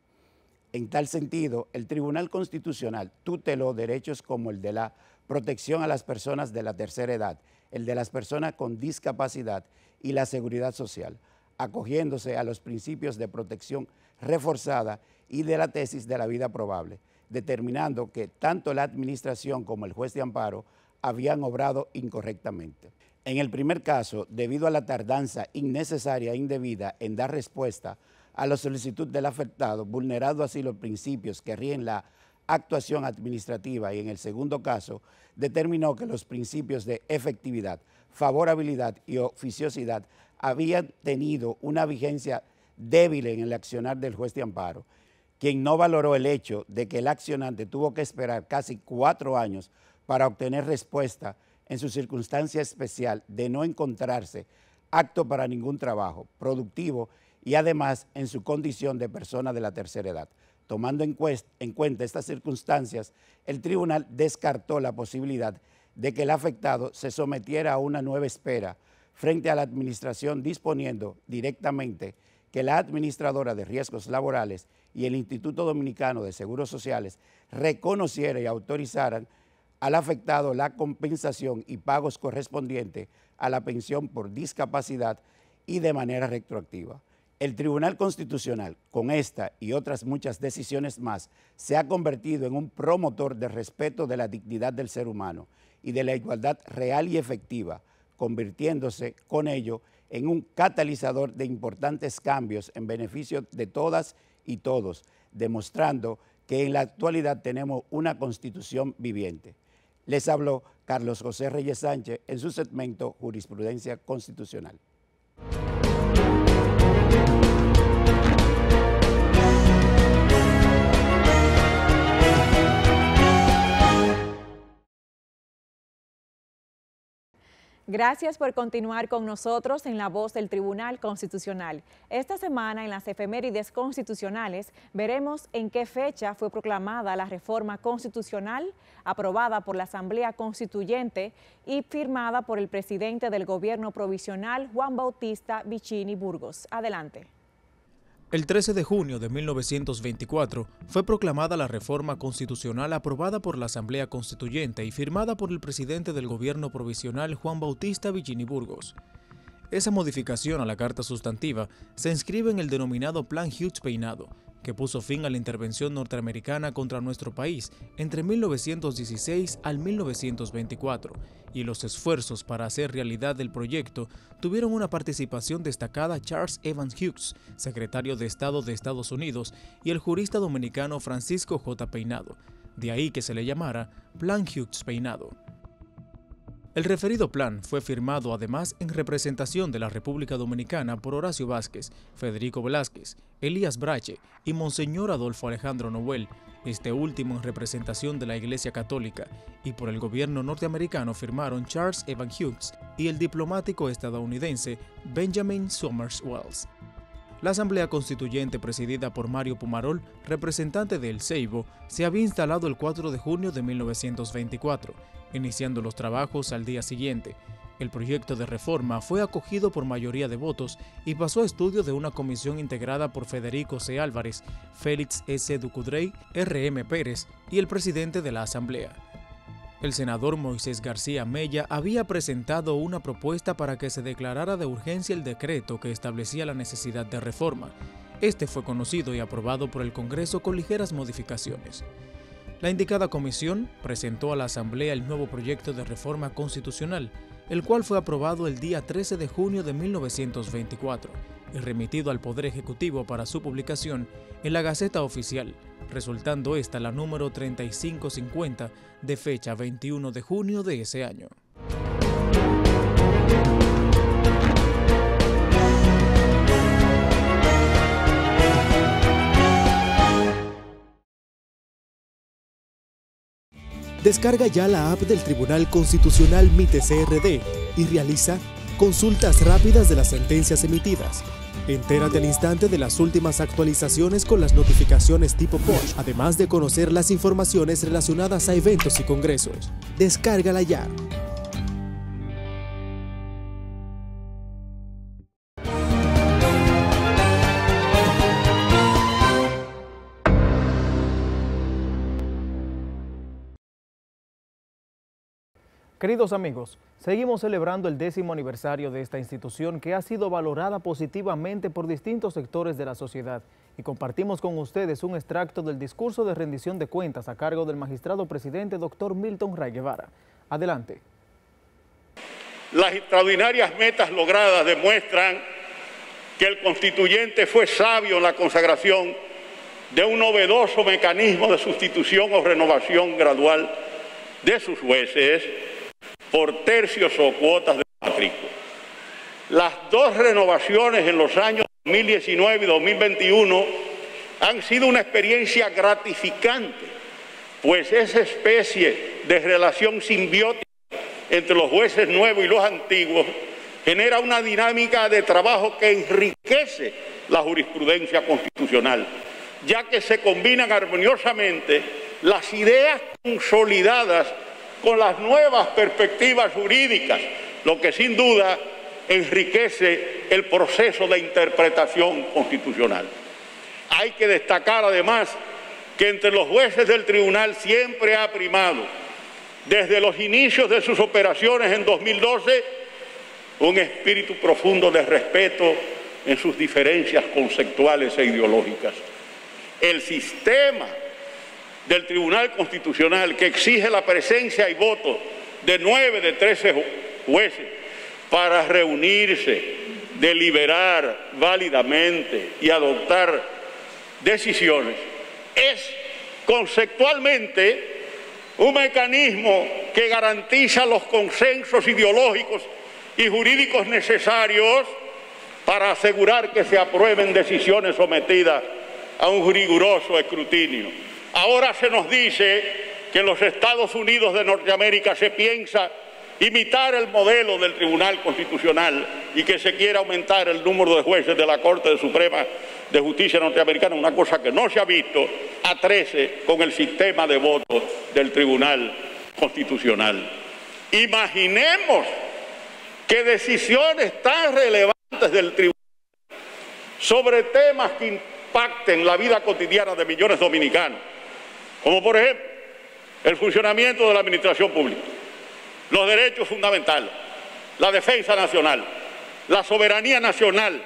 En tal sentido, el Tribunal Constitucional tuteló derechos como el de la protección a las personas de la tercera edad, el de las personas con discapacidad y la seguridad social, acogiéndose a los principios de protección reforzada y de la tesis de la vida probable, determinando que tanto la administración como el juez de amparo habían obrado incorrectamente. En el primer caso, debido a la tardanza innecesaria e indebida en dar respuesta a la solicitud del afectado, vulnerando así los principios que rigen la actuación administrativa, y en el segundo caso, determinó que los principios de efectividad, favorabilidad y oficiosidad habían tenido una vigencia débil en el accionar del juez de amparo, quien no valoró el hecho de que el accionante tuvo que esperar casi 4 años para obtener respuesta en su circunstancia especial de no encontrarse apto para ningún trabajo productivo y además en su condición de persona de la tercera edad. Tomando en cuenta estas circunstancias, el tribunal descartó la posibilidad de que el afectado se sometiera a una nueva espera frente a la administración, disponiendo directamente que la administradora de riesgos laborales y el Instituto Dominicano de Seguros Sociales reconociera y autorizaran al afectado la compensación y pagos correspondientes a la pensión por discapacidad y de manera retroactiva. El Tribunal Constitucional, con esta y otras muchas decisiones más, se ha convertido en un promotor del respeto de la dignidad del ser humano y de la igualdad real y efectiva, convirtiéndose con ello en un catalizador de importantes cambios en beneficio de todas y todos, demostrando que en la actualidad tenemos una Constitución viviente. Les habló Carlos José Reyes Sánchez en su segmento Jurisprudencia Constitucional. Gracias por continuar con nosotros en La Voz del Tribunal Constitucional. Esta semana en las efemérides constitucionales veremos en qué fecha fue proclamada la reforma constitucional aprobada por la Asamblea Constituyente y firmada por el presidente del Gobierno Provisional, Juan Bautista Vicini Burgos. Adelante. El 13 de junio de 1924 fue proclamada la reforma constitucional aprobada por la Asamblea Constituyente y firmada por el presidente del Gobierno Provisional, Juan Bautista Vicini Burgos. Esa modificación a la Carta Sustantiva se inscribe en el denominado Plan Hughes-Peinado, que puso fin a la intervención norteamericana contra nuestro país entre 1916 al 1924, y los esfuerzos para hacer realidad el proyecto tuvieron una participación destacada Charles Evans Hughes, secretario de Estado de Estados Unidos, y el jurista dominicano Francisco J. Peinado, de ahí que se le llamara Plan Hughes-Peinado. El referido plan fue firmado además en representación de la República Dominicana por Horacio Vázquez, Federico Velázquez, Elías Brache y Monseñor Adolfo Alejandro Noel, este último en representación de la Iglesia Católica, y por el gobierno norteamericano firmaron Charles Evans Hughes y el diplomático estadounidense Benjamin Summers Wells. La Asamblea Constituyente presidida por Mario Pumarol, representante de El Ceibo, se había instalado el 4 de junio de 1924, iniciando los trabajos al día siguiente. El proyecto de reforma fue acogido por mayoría de votos y pasó a estudio de una comisión integrada por Federico C. Álvarez, Félix S. Ducudrey, R.M. Pérez y el presidente de la Asamblea. El senador Moisés García Mella había presentado una propuesta para que se declarara de urgencia el decreto que establecía la necesidad de reforma. Este fue conocido y aprobado por el Congreso con ligeras modificaciones. La indicada comisión presentó a la Asamblea el nuevo proyecto de reforma constitucional, el cual fue aprobado el día 13 de junio de 1924 y remitido al Poder Ejecutivo para su publicación en la Gaceta Oficial, resultando esta la número 3550 de fecha 21 de junio de ese año. Descarga ya la app del Tribunal Constitucional MITE-CRD y realiza consultas rápidas de las sentencias emitidas. Entérate al instante de las últimas actualizaciones con las notificaciones tipo push, además de conocer las informaciones relacionadas a eventos y congresos. Descárgala ya. Queridos amigos, seguimos celebrando el 10º aniversario de esta institución que ha sido valorada positivamente por distintos sectores de la sociedad y compartimos con ustedes un extracto del discurso de rendición de cuentas a cargo del magistrado presidente Dr. Milton Ray Guevara. Adelante. Las extraordinarias metas logradas demuestran que el constituyente fue sabio en la consagración de un novedoso mecanismo de sustitución o renovación gradual de sus jueces por tercios o cuotas de matrícula. Las dos renovaciones en los años 2019 y 2021 han sido una experiencia gratificante, pues esa especie de relación simbiótica entre los jueces nuevos y los antiguos genera una dinámica de trabajo que enriquece la jurisprudencia constitucional, ya que se combinan armoniosamente las ideas consolidadas con las nuevas perspectivas jurídicas, lo que sin duda enriquece el proceso de interpretación constitucional. Hay que destacar además que entre los jueces del tribunal siempre ha primado, desde los inicios de sus operaciones en 2012, un espíritu profundo de respeto en sus diferencias conceptuales e ideológicas. El sistema del Tribunal Constitucional, que exige la presencia y voto de 9 de 13 jueces para reunirse, deliberar válidamente y adoptar decisiones, es conceptualmente un mecanismo que garantiza los consensos ideológicos y jurídicos necesarios para asegurar que se aprueben decisiones sometidas a un riguroso escrutinio. Ahora se nos dice que en los Estados Unidos de Norteamérica se piensa imitar el modelo del Tribunal Constitucional y que se quiere aumentar el número de jueces de la Corte Suprema de Justicia norteamericana, una cosa que no se ha visto, a 13 con el sistema de votos del Tribunal Constitucional. Imaginemos que decisiones tan relevantes del Tribunal sobre temas que impacten la vida cotidiana de millones de dominicanos, como por ejemplo el funcionamiento de la administración pública, los derechos fundamentales, la defensa nacional, la soberanía nacional,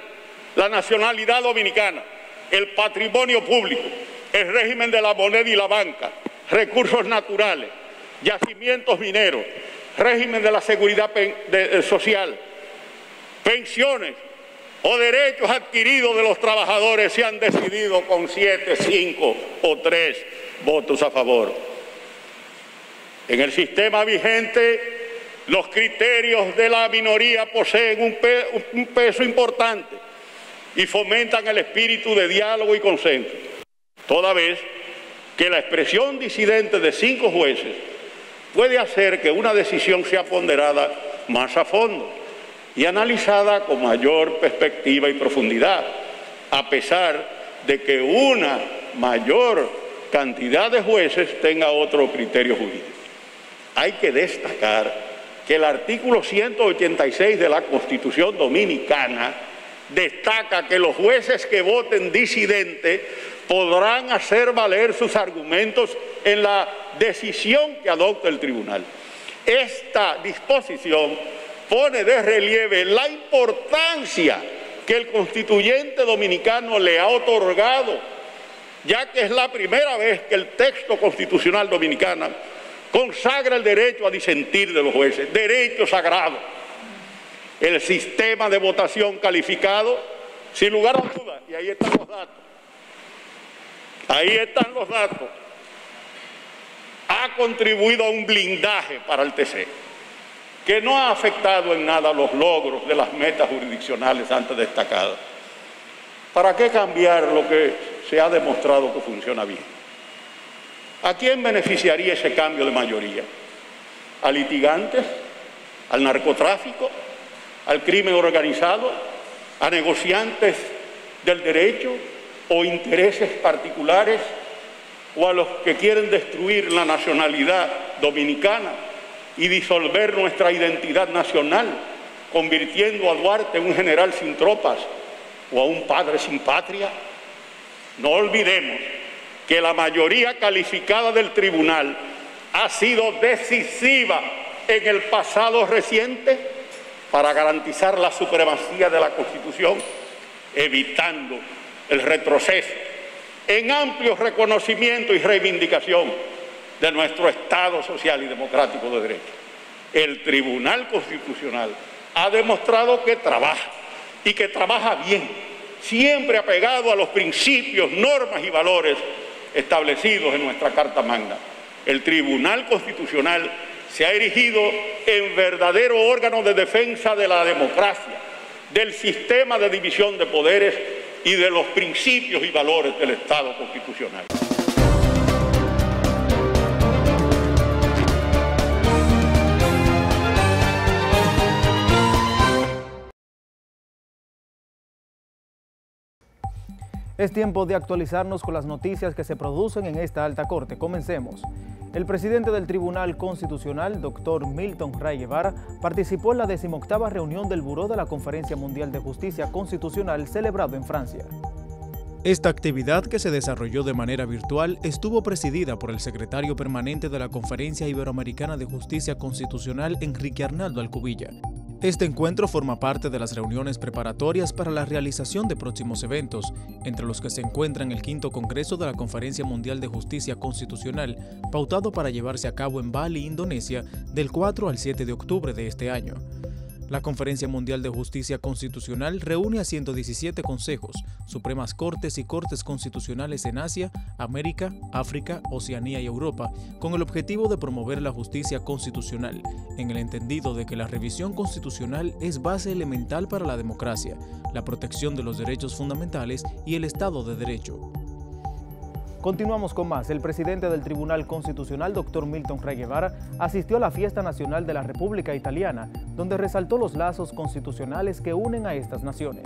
la nacionalidad dominicana, el patrimonio público, el régimen de la moneda y la banca, recursos naturales, yacimientos mineros, régimen de la seguridad social, pensiones o derechos adquiridos de los trabajadores se han decidido con 7, 5 o 3 votos a favor. En el sistema vigente, los criterios de la minoría poseen un peso importante y fomentan el espíritu de diálogo y consenso, toda vez que la expresión disidente de 5 jueces puede hacer que una decisión sea ponderada más a fondo y analizada con mayor perspectiva y profundidad. a pesar de que una mayor cantidad de jueces tenga otro criterio jurídico. Hay que destacar que el artículo 186 de la Constitución Dominicana destaca que los jueces que voten disidente podrán hacer valer sus argumentos en la decisión que adopte el tribunal. Esta disposición pone de relieve la importancia que el constituyente dominicano le ha otorgado, ya que es la primera vez que el texto constitucional dominicano consagra el derecho a disentir de los jueces, derecho sagrado. El sistema de votación calificado, sin lugar a dudas, y ahí están los datos, ha contribuido a un blindaje para el TC, que no ha afectado en nada los logros de las metas jurisdiccionales antes destacadas. ¿Para qué cambiar lo que se ha demostrado que funciona bien? ¿A quién beneficiaría ese cambio de mayoría? ¿A litigantes? ¿Al narcotráfico? ¿Al crimen organizado? ¿A negociantes del derecho? ¿O intereses particulares? ¿O a los que quieren destruir la nacionalidad dominicana y disolver nuestra identidad nacional, convirtiendo a Duarte en un general sin tropas o a un padre sin patria? No olvidemos que la mayoría calificada del tribunal ha sido decisiva en el pasado reciente para garantizar la supremacía de la Constitución, evitando el retroceso en amplio reconocimiento y reivindicación de nuestro Estado social y democrático de derecho. El Tribunal Constitucional ha demostrado que trabaja y que trabaja bien, siempre apegado a los principios, normas y valores establecidos en nuestra Carta Magna. El Tribunal Constitucional se ha erigido en verdadero órgano de defensa de la democracia, del sistema de división de poderes y de los principios y valores del Estado constitucional. Es tiempo de actualizarnos con las noticias que se producen en esta alta corte. Comencemos. El presidente del Tribunal Constitucional, Dr. Milton Ray Guevara, participó en la 18ª reunión del Buró de la Conferencia Mundial de Justicia Constitucional celebrado en Francia. Esta actividad, que se desarrolló de manera virtual, estuvo presidida por el secretario permanente de la Conferencia Iberoamericana de Justicia Constitucional, Enrique Arnaldo Alcubilla. Este encuentro forma parte de las reuniones preparatorias para la realización de próximos eventos, entre los que se encuentran el 5º Congreso de la Conferencia Mundial de Justicia Constitucional, pautado para llevarse a cabo en Bali, Indonesia, del 4 al 7 de octubre de este año. La Conferencia Mundial de Justicia Constitucional reúne a 117 consejos, Supremas Cortes y Cortes Constitucionales en Asia, América, África, Oceanía y Europa, con el objetivo de promover la justicia constitucional, en el entendido de que la revisión constitucional es base elemental para la democracia, la protección de los derechos fundamentales y el Estado de Derecho. Continuamos con más. El presidente del Tribunal Constitucional, Dr. Milton Ray Guevara, asistió a la Fiesta Nacional de la República Italiana, donde resaltó los lazos constitucionales que unen a estas naciones.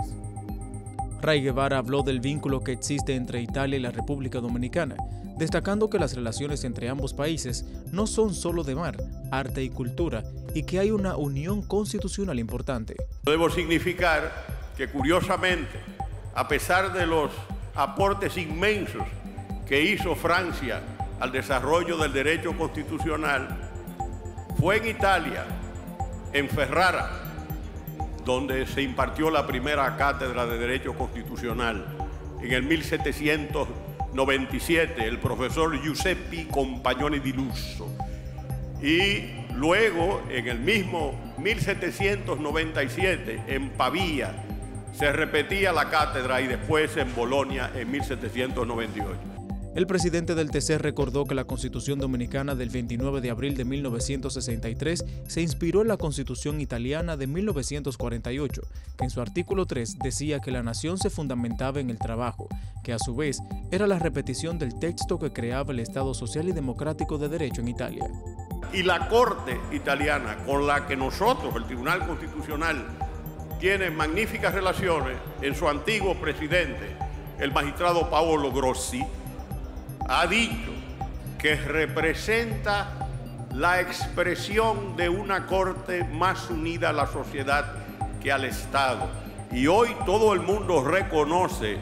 Ray Guevara habló del vínculo que existe entre Italia y la República Dominicana, destacando que las relaciones entre ambos países no son solo de mar, arte y cultura, y que hay una unión constitucional importante. Debo significar que, curiosamente, a pesar de los aportes inmensos que hizo Francia al desarrollo del derecho constitucional, fue en Italia, en Ferrara, donde se impartió la primera cátedra de Derecho Constitucional. En el 1797, el profesor Giuseppe Compagnoni di Lusso. Y luego, en el mismo 1797, en Pavía, se repetía la cátedra, y después en Bolonia en 1798. El presidente del TC recordó que la Constitución Dominicana del 29 de abril de 1963 se inspiró en la Constitución italiana de 1948, que en su artículo 3 decía que la nación se fundamentaba en el trabajo, que a su vez era la repetición del texto que creaba el Estado social y democrático de derecho en Italia. Y la Corte italiana, con la que nosotros, el Tribunal Constitucional, tiene magníficas relaciones en su antiguo presidente, el magistrado Paolo Grossi, ha dicho que representa la expresión de una corte más unida a la sociedad que al Estado. Y hoy todo el mundo reconoce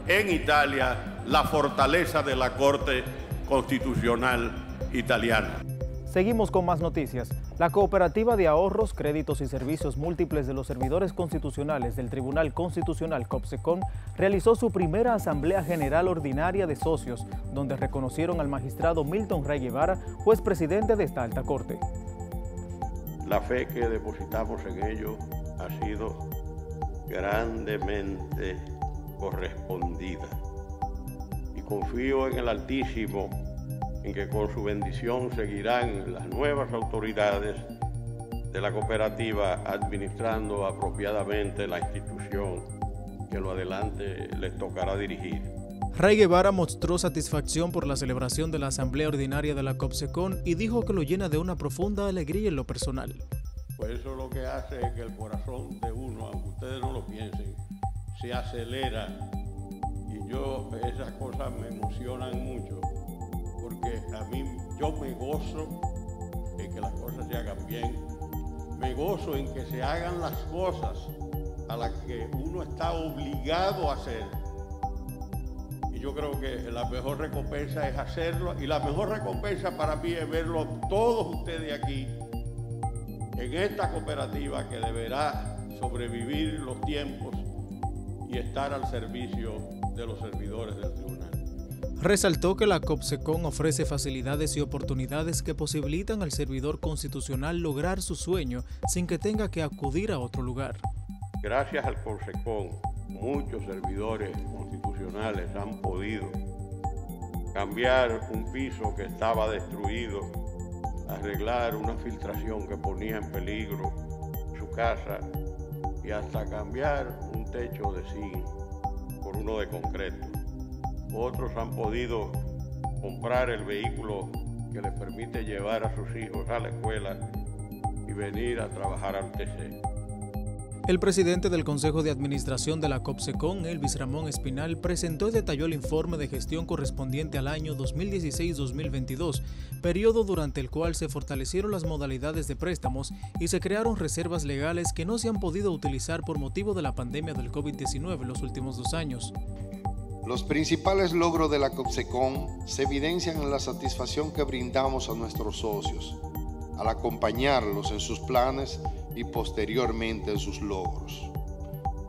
en Italia la fortaleza de la Corte Constitucional italiana. Seguimos con más noticias. La Cooperativa de Ahorros, Créditos y Servicios Múltiples de los Servidores Constitucionales del Tribunal Constitucional COPSECON realizó su primera Asamblea General Ordinaria de Socios, donde reconocieron al magistrado Milton Rey Guevara, juez presidente de esta alta corte. La fe que depositamos en ellos ha sido grandemente correspondida y confío en el Altísimo en que con su bendición seguirán las nuevas autoridades de la cooperativa administrando apropiadamente la institución que lo adelante les tocará dirigir. Rey Guevara mostró satisfacción por la celebración de la Asamblea Ordinaria de la COPSECON y dijo que lo llena de una profunda alegría en lo personal. Pues eso lo que hace es que el corazón de uno, aunque ustedes no lo piensen, se acelera y esas cosas me emocionan mucho. Porque a mí, yo me gozo en que las cosas se hagan bien, me gozo en que se hagan las cosas a las que uno está obligado a hacer. Y yo creo que la mejor recompensa es hacerlo, y la mejor recompensa para mí es verlo todos ustedes aquí, en esta cooperativa que deberá sobrevivir los tiempos y estar al servicio de los servidores del tribunal. Resaltó que la COPSECON ofrece facilidades y oportunidades que posibilitan al servidor constitucional lograr su sueño sin que tenga que acudir a otro lugar. Gracias al COPSECON, muchos servidores constitucionales han podido cambiar un piso que estaba destruido, arreglar una filtración que ponía en peligro su casa y hasta cambiar un techo de zinc por uno de concreto. Otros han podido comprar el vehículo que les permite llevar a sus hijos a la escuela y venir a trabajar al TC. El presidente del Consejo de Administración de la COPSECON, Elvis Ramón Espinal, presentó y detalló el informe de gestión correspondiente al año 2016-2022, periodo durante el cual se fortalecieron las modalidades de préstamos y se crearon reservas legales que no se han podido utilizar por motivo de la pandemia del COVID-19 en los últimos 2 años. Los principales logros de la COPSECON se evidencian en la satisfacción que brindamos a nuestros socios, al acompañarlos en sus planes y posteriormente en sus logros.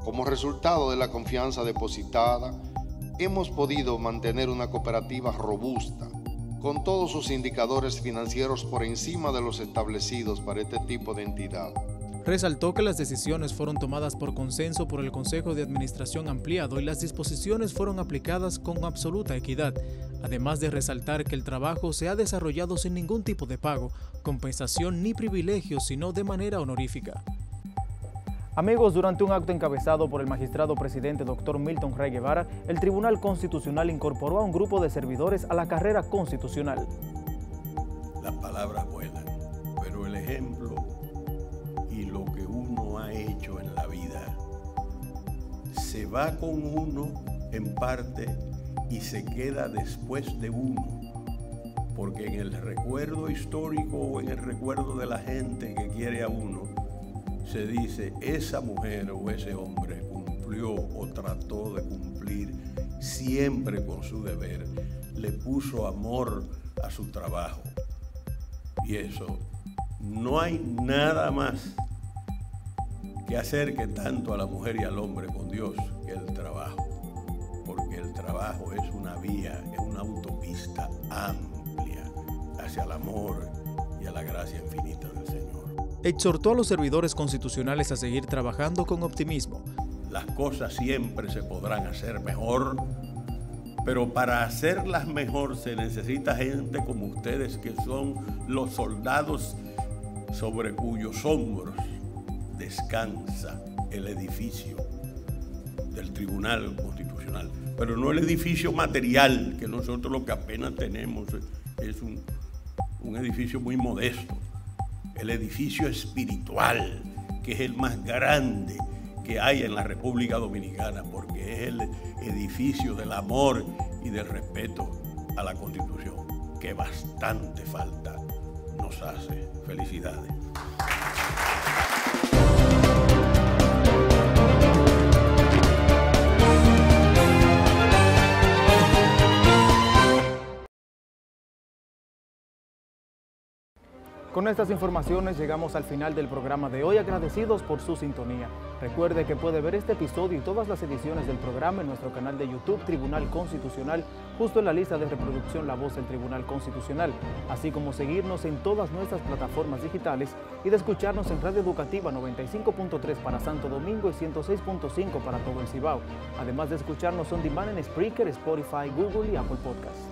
Como resultado de la confianza depositada, hemos podido mantener una cooperativa robusta, con todos sus indicadores financieros por encima de los establecidos para este tipo de entidad. Resaltó que las decisiones fueron tomadas por consenso por el Consejo de Administración ampliado y las disposiciones fueron aplicadas con absoluta equidad, además de resaltar que el trabajo se ha desarrollado sin ningún tipo de pago, compensación ni privilegio, sino de manera honorífica. Amigos, durante un acto encabezado por el magistrado presidente Dr. Milton Rey Guevara, el Tribunal Constitucional incorporó a un grupo de servidores a la carrera constitucional. Las palabras vuelan, pero el ejemplo y lo que uno ha hecho en la vida se va con uno en parte y se queda después de uno, porque en el recuerdo histórico o en el recuerdo de la gente que quiere a uno se dice esa mujer o ese hombre cumplió o trató de cumplir siempre con su deber, le puso amor a su trabajo. Y eso, no hay nada más que acerque tanto a la mujer y al hombre con Dios que el trabajo, porque el trabajo es una vía, es una autopista amplia hacia el amor y a la gracia infinita del Señor. Exhortó a los servidores constitucionales a seguir trabajando con optimismo. Las cosas siempre se podrán hacer mejor, pero para hacerlas mejor se necesita gente como ustedes, que son los soldados sobre cuyos hombros descansa el edificio del Tribunal Constitucional, pero no el edificio material, que nosotros lo que apenas tenemos es un edificio muy modesto, el edificio espiritual, que es el más grande, que hay en la República Dominicana, porque es el edificio del amor y del respeto a la Constitución, que bastante falta nos hace. Felicidades. Con estas informaciones llegamos al final del programa de hoy, agradecidos por su sintonía. Recuerde que puede ver este episodio y todas las ediciones del programa en nuestro canal de YouTube Tribunal Constitucional, justo en la lista de reproducción La Voz del Tribunal Constitucional, así como seguirnos en todas nuestras plataformas digitales y de escucharnos en Radio Educativa 95.3 para Santo Domingo y 106.5 para todo el Cibao, además de escucharnos on demand en Spreaker, Spotify, Google y Apple Podcasts.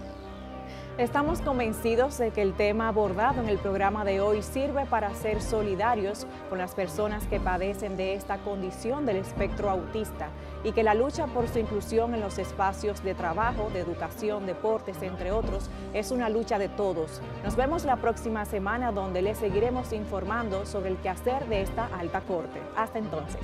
Estamos convencidos de que el tema abordado en el programa de hoy sirve para ser solidarios con las personas que padecen de esta condición del espectro autista y que la lucha por su inclusión en los espacios de trabajo, de educación, deportes, entre otros, es una lucha de todos. Nos vemos la próxima semana donde les seguiremos informando sobre el quehacer de esta alta corte. Hasta entonces.